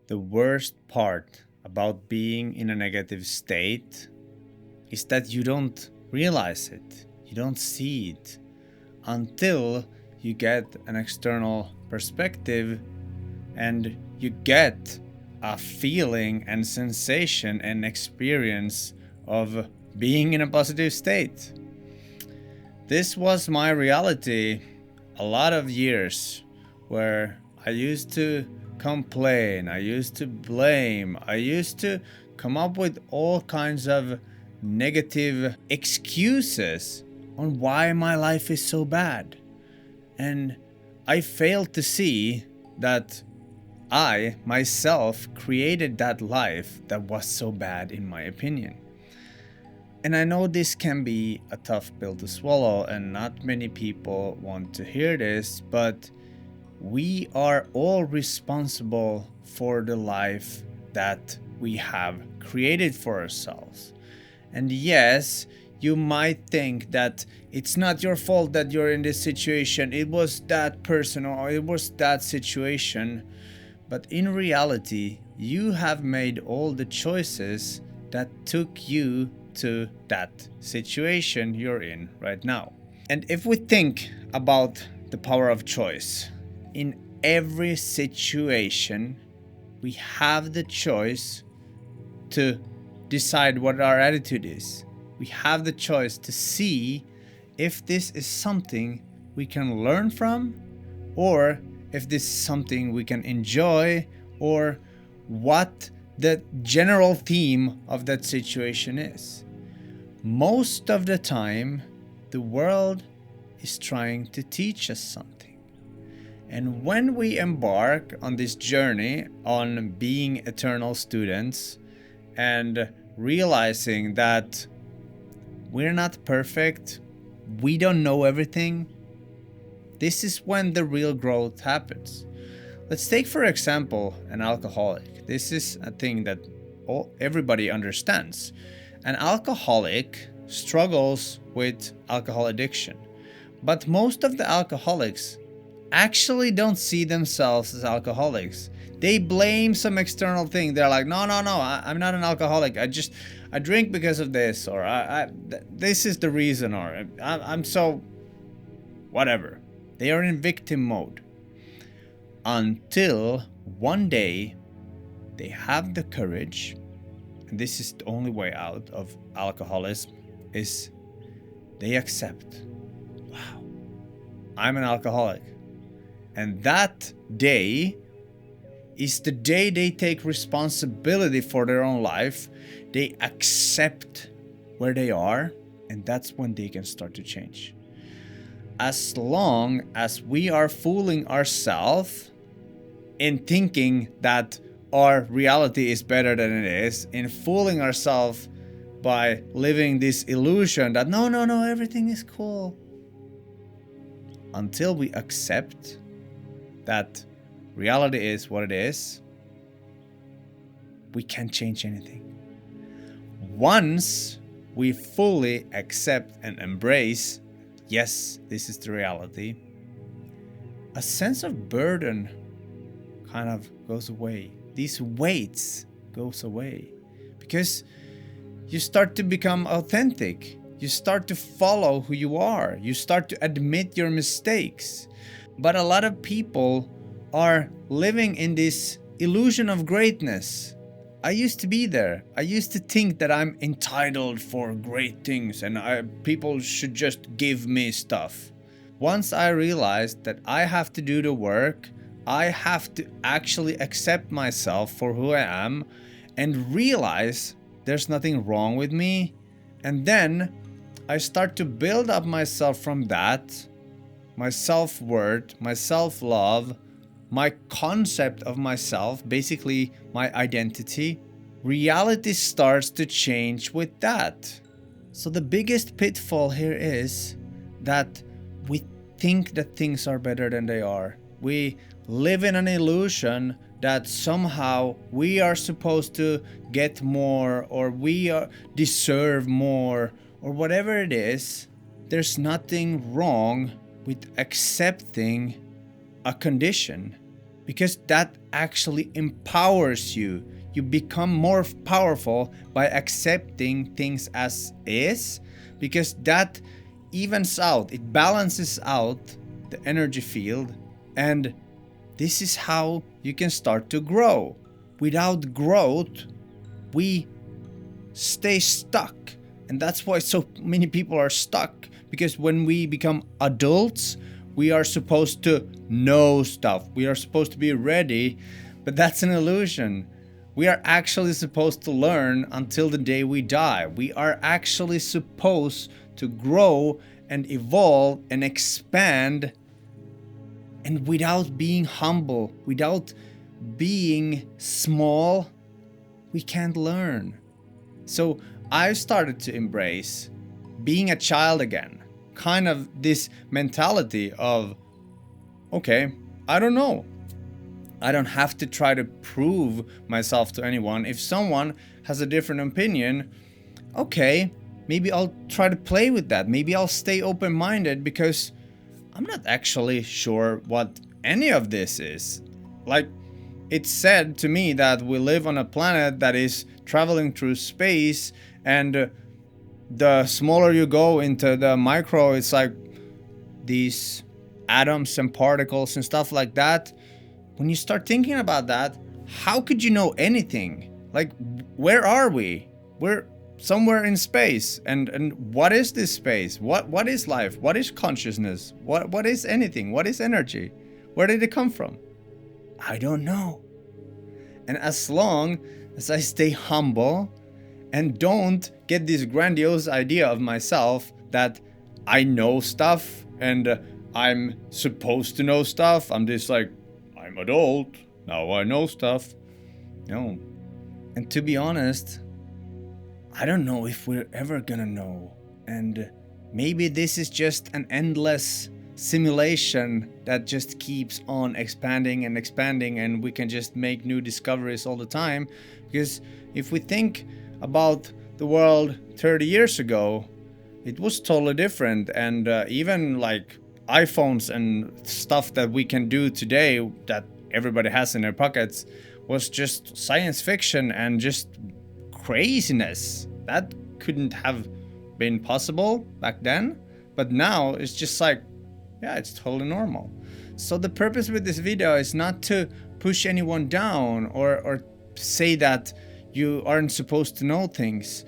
The worst part about being in a negative state is that you don't realize it, you don't see it until you get an external perspective and you get a feeling and sensation and experience of being in a positive state. This was my reality a lot of years where I used to complain, I used to blame, I used to come up with all kinds of negative excuses on why my life is so bad. And I failed to see that I myself created that life that was so bad, in my opinion. And I know this can be a tough pill to swallow, and not many people want to hear this, but we are all responsible for the life that we have created for ourselves. And yes, you might think that it's not your fault that you're in this situation, it was that person or it was that situation. But in reality, you have made all the choices that took you to that situation you're in right now. And if we think about the power of choice, in every situation, we have the choice to decide what our attitude is. We have the choice to see if this is something we can learn from, or if this is something we can enjoy, or what the general theme of that situation is. Most of the time, the world is trying to teach us something. And when we embark on this journey on being eternal students and realizing that we're not perfect, we don't know everything, this is when the real growth happens. Let's take, for example, an alcoholic. This is a thing that everybody understands. An alcoholic struggles with alcohol addiction, but most of the alcoholics actually don't see themselves as alcoholics. They blame some external thing. They're like, no, I'm not an alcoholic. I drink because of this, or this is the reason, or I'm so whatever. They are in victim mode until one day they have the courage, and this is the only way out of alcoholism, is they accept, wow, I'm an alcoholic. And that day is the day they take responsibility for their own life. They accept where they are, and that's when they can start to change. As long as we are fooling ourselves in thinking that our reality is better than it is, in fooling ourselves by living this illusion that no, everything is cool, until we accept that reality is what it is, we can't change anything. Once we fully accept and embrace, yes, this is the reality, a sense of burden kind of goes away. These weights goes away because you start to become authentic. You start to follow who you are. You start to admit your mistakes. But a lot of people are living in this illusion of greatness. I used to be there. I used to think that I'm entitled for great things and people should just give me stuff. Once I realized that I have to do the work, I have to actually accept myself for who I am and realize there's nothing wrong with me. And then I start to build up myself from that, my self-worth, my self-love, my concept of myself, basically my identity. Reality starts to change with that. So the biggest pitfall here is that we think that things are better than they are. We live in an illusion that somehow we are supposed to get more, or deserve more, or whatever it is. There's nothing wrong with accepting a condition. because that actually empowers you. You become more powerful by accepting things as is, because that evens out, it balances out the energy field, and this is how you can start to grow. Without growth, we stay stuck, and that's why so many people are stuck, because when we become adults, we are supposed to know stuff, we are supposed to be ready, but that's an illusion. We are actually supposed to learn until the day we die. We are actually supposed to grow and evolve and expand, and without being humble, without being small, we can't learn. So I've started to embrace being a child again. Kind of this mentality of, okay, I don't know. I don't have to try to prove myself to anyone. If someone has a different opinion, okay, maybe I'll try to play with that. Maybe I'll stay open-minded, because I'm not actually sure what any of this is. Like, it's said to me that we live on a planet that is traveling through space, and the smaller you go into the micro, it's like these atoms and particles and stuff like that. When you start thinking about that, how could you know anything? Like, where are we? We're somewhere in space, and what is this space? What is life? What is consciousness? What is anything? What is energy? Where did it come from? I don't know. And as long as I stay humble and don't get this grandiose idea of myself that I know stuff and I'm supposed to know stuff, I'm just like, I'm adult, now I know stuff. No. And to be honest, I don't know if we're ever gonna know. And maybe this is just an endless simulation that just keeps on expanding and expanding, and we can just make new discoveries all the time. Because if we think about the world 30 years ago, it was totally different, and even like iPhones and stuff that we can do today that everybody has in their pockets was just science fiction and just craziness. That couldn't have been possible back then, but now it's just like, yeah, it's totally normal. So the purpose with this video is not to push anyone down or say that you aren't supposed to know things.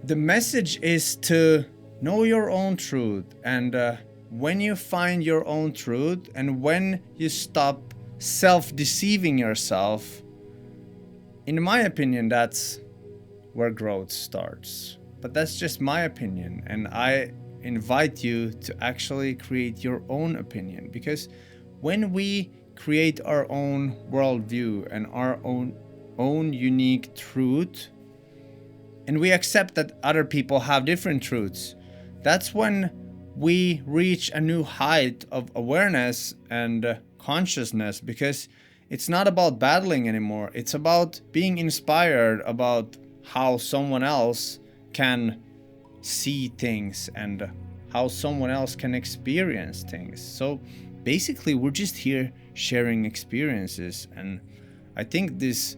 The message is to know your own truth, and when you find your own truth, and when you stop self-deceiving yourself, in my opinion, that's where growth starts. But that's just my opinion, and I invite you to actually create your own opinion, because when we create our own worldview and our own unique truth, and we accept that other people have different truths, that's when we reach a new height of awareness and consciousness, because it's not about battling anymore. It's about being inspired about how someone else can see things and how someone else can experience things. So basically, we're just here sharing experiences, and I think this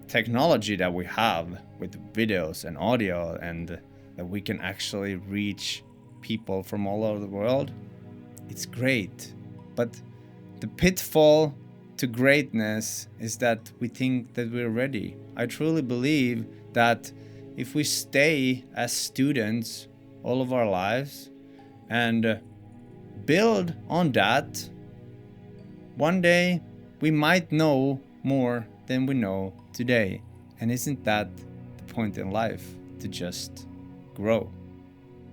technology that we have with videos and audio, and that we can actually reach people from all over the world, it's great. But the pitfall to greatness is that we think that we're ready. I truly believe that if we stay as students all of our lives and build on that, one day we might know more than we know today. And isn't that the point in life? To just grow.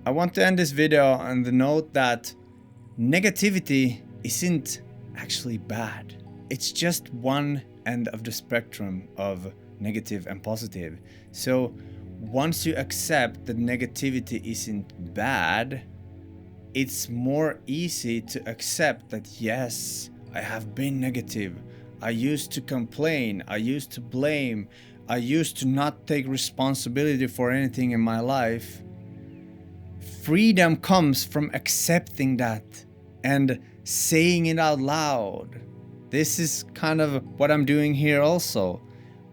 I want to end this video on the note that negativity isn't actually bad. It's just one end of the spectrum of negative and positive. So once you accept that negativity isn't bad, it's more easy to accept that, yes, I have been negative. I used to complain. I used to blame. I used to not take responsibility for anything in my life. Freedom comes from accepting that and saying it out loud. this is kind of what I'm doing here also.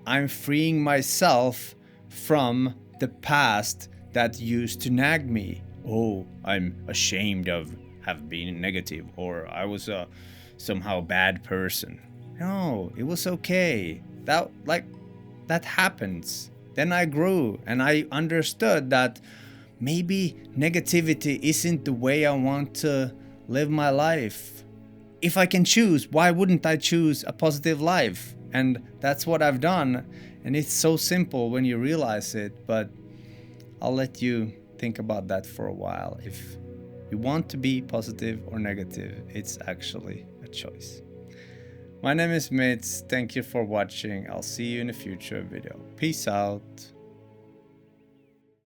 I'm freeing myself from the past that used to nag me. Oh, I'm ashamed of have been negative, or I was a somehow bad person. No, it was okay. That happens. Then I grew and I understood that maybe negativity isn't the way I want to live my life. If I can choose, why wouldn't I choose a positive life? And that's what I've done. And it's so simple when you realize it, but I'll let you think about that for a while. If you want to be positive or negative, it's actually a choice. My name is Mitz. Thank you for watching. I'll see you in a future video. Peace out.